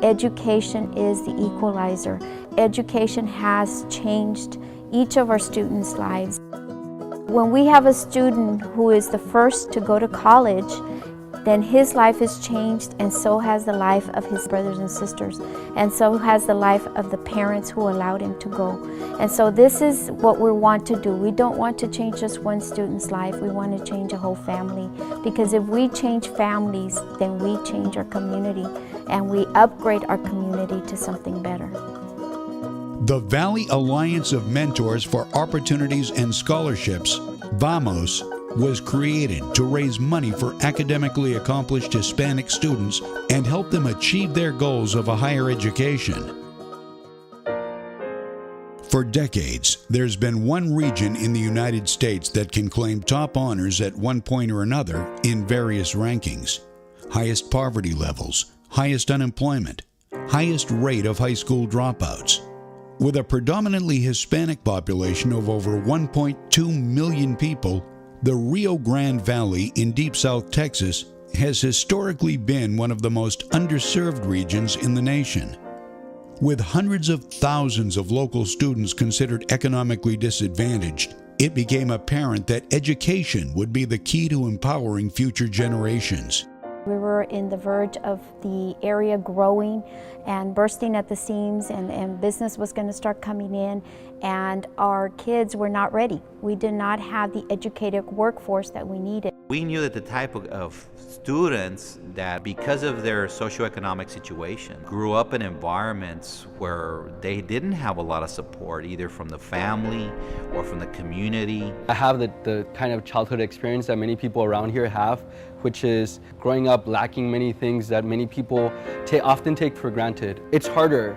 Education is the equalizer. Education has changed each of our students' lives. When we have a student who is the first to go to college, then his life is changed, and so has the life of his brothers and sisters, and so has the life of the parents who allowed him to go. And so this is what we want to do. We don't want to change just one student's life, we want to change a whole family. Because if we change families, then we change our community, and we upgrade our community to something better. The Valley Alliance of Mentors for Opportunities and Scholarships, VAMOS, was created to raise money for academically accomplished Hispanic students and help them achieve their goals of a higher education. For decades, there's been one region in the United States that can claim top honors at one point or another in various rankings. Highest poverty levels, highest unemployment, highest rate of high school dropouts. With a predominantly Hispanic population of over 1.2 million people, the Rio Grande Valley in Deep South Texas has historically been one of the most underserved regions in the nation. With hundreds of thousands of local students considered economically disadvantaged, it became apparent that education would be the key to empowering future generations. We were in the verge of the area growing and bursting at the seams, and business was going to start coming in, and our kids were not ready. We did not have the educated workforce that we needed. We knew that the type of students that, because of their socioeconomic situation, grew up in environments where they didn't have a lot of support, either from the family or from the community. I have the kind of childhood experience that many people around here have, which is growing up lacking many things that many people often take for granted. It's harder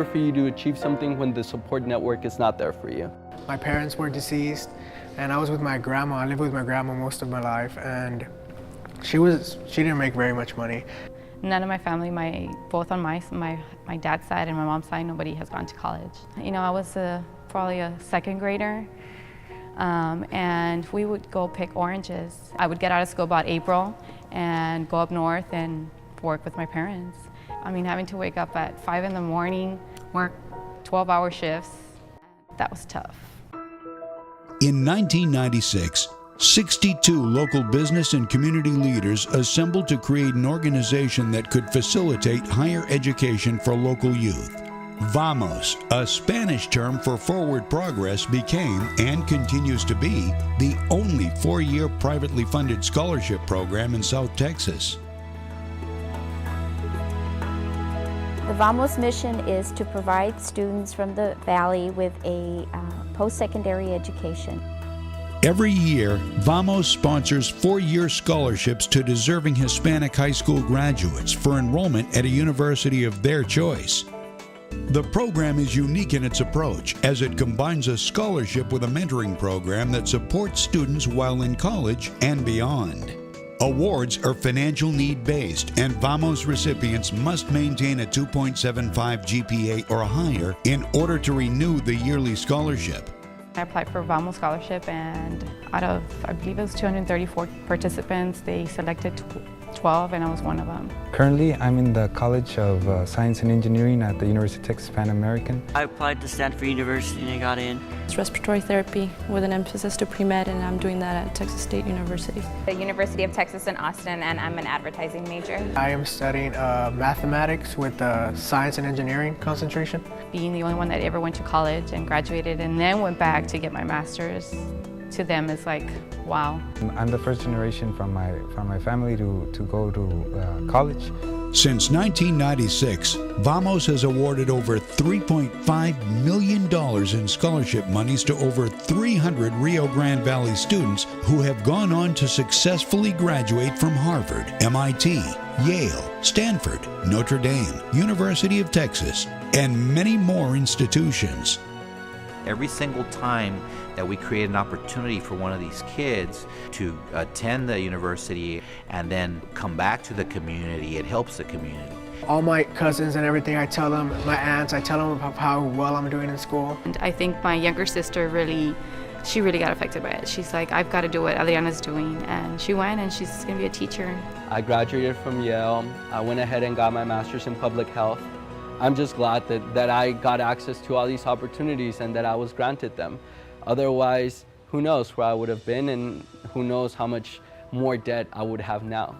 for you to achieve something when the support network is not there for you. My parents were deceased, and I was with my grandma. I lived with my grandma most of my life, and she didn't make very much money. None of my family, both on my dad's side and my mom's side, nobody has gone to college. You know, I was probably a second grader, and we would go pick oranges. I would get out of school about April and go up north and work with my parents. I mean, having to wake up at 5 in the morning, work 12-hour shifts, that was tough. In 1996, 62 local business and community leaders assembled to create an organization that could facilitate higher education for local youth. VAMOS, a Spanish term for forward progress, became and continues to be the only 4-year privately funded scholarship program in South Texas. The VAMOS mission is to provide students from the Valley with a post-secondary education. Every year, VAMOS sponsors 4-year scholarships to deserving Hispanic high school graduates for enrollment at a university of their choice. The program is unique in its approach, as it combines a scholarship with a mentoring program that supports students while in college and beyond. Awards are financial need-based, and VAMOS recipients must maintain a 2.75 GPA or higher in order to renew the yearly scholarship. I applied for VAMOS scholarship, and out of, I believe it was 234 participants, they selected 12, and I was one of them. Currently, I'm in the College of Science and Engineering at the University of Texas Pan American. I applied to Stanford University and I got in. It's respiratory therapy with an emphasis to pre-med, and I'm doing that at Texas State University. The University of Texas in Austin, and I'm an advertising major. I am studying mathematics with a science and engineering concentration. Being the only one that ever went to college and graduated and then went back to get my master's, to them is like, wow. I'm the first generation from my family to go to college. Since 1996, VAMOS has awarded over $3.5 million in scholarship monies to over 300 Rio Grande Valley students who have gone on to successfully graduate from Harvard, MIT, Yale, Stanford, Notre Dame, University of Texas, and many more institutions. Every single time that we create an opportunity for one of these kids to attend the university and then come back to the community, it helps the community. All my cousins and everything, I tell them, my aunts, I tell them about how well I'm doing in school. And I think my younger sister really she really got affected by it. She's like, I've got to do what Adriana's doing. And she went, and she's going to be a teacher. I graduated from Yale. I went ahead and got my master's in public health. I'm just glad that I got access to all these opportunities and that I was granted them. Otherwise, who knows where I would have been, and who knows how much more debt I would have now.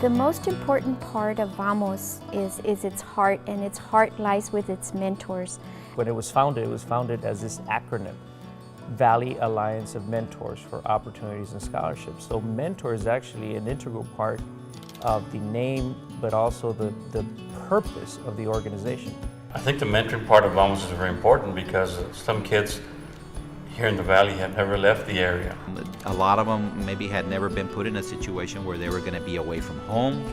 The most important part of VAMOS is its heart, and its heart lies with its mentors. When it was founded as this acronym, Valley Alliance of Mentors for Opportunities and Scholarships. So mentor is actually an integral part of the name, but also the purpose of the organization. I think the mentoring part of VAMOS is very important because some kids here in the Valley have never left the area. A lot of them maybe had never been put in a situation where they were going to be away from home,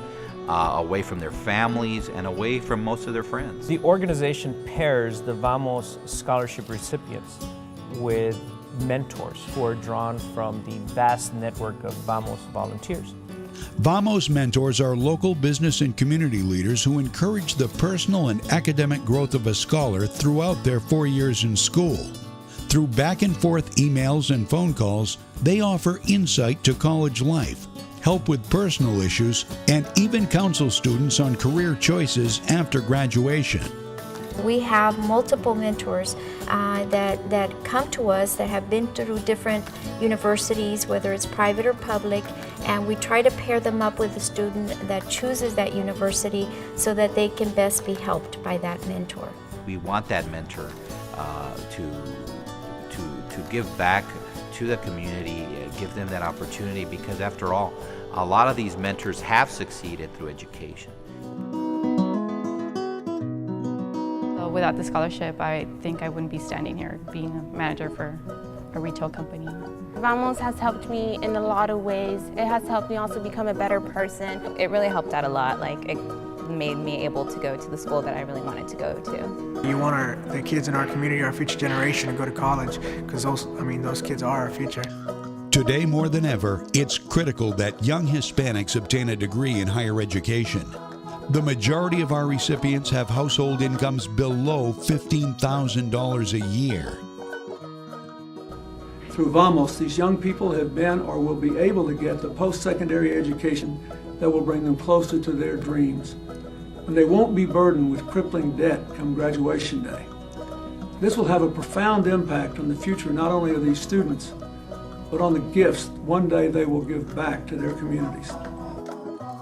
away from their families, and away from most of their friends. The organization pairs the VAMOS scholarship recipients with mentors who are drawn from the vast network of VAMOS volunteers. VAMOS mentors are local business and community leaders who encourage the personal and academic growth of a scholar throughout their 4 years in school. Through back and forth emails and phone calls, they offer insight to college life, help with personal issues, and even counsel students on career choices after graduation. We have multiple mentors that come to us that have been through different universities, whether it's private or public, and we try to pair them up with a student that chooses that university so that they can best be helped by that mentor. We want that mentor to give back to the community, give them that opportunity, because after all, a lot of these mentors have succeeded through education. So without the scholarship, I think I wouldn't be standing here being a manager for a retail company. VAMOS has helped me in a lot of ways. It has helped me also become a better person. It really helped out a lot. It made me able to go to the school that I really wanted to go to. You want the kids in our community, our future generation, to go to college, because those kids are our future. Today more than ever, it's critical that young Hispanics obtain a degree in higher education. The majority of our recipients have household incomes below $15,000 a year. Through VAMOS, these young people have been or will be able to get the post-secondary education that will bring them closer to their dreams. And they won't be burdened with crippling debt come graduation day. This will have a profound impact on the future not only of these students, but on the gifts one day they will give back to their communities.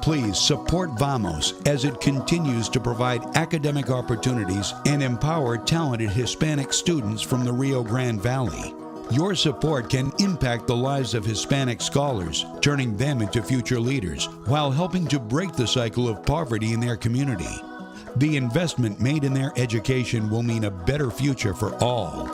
Please support VAMOS as it continues to provide academic opportunities and empower talented Hispanic students from the Rio Grande Valley. Your support can impact the lives of Hispanic scholars, turning them into future leaders, while helping to break the cycle of poverty in their community. The investment made in their education will mean a better future for all.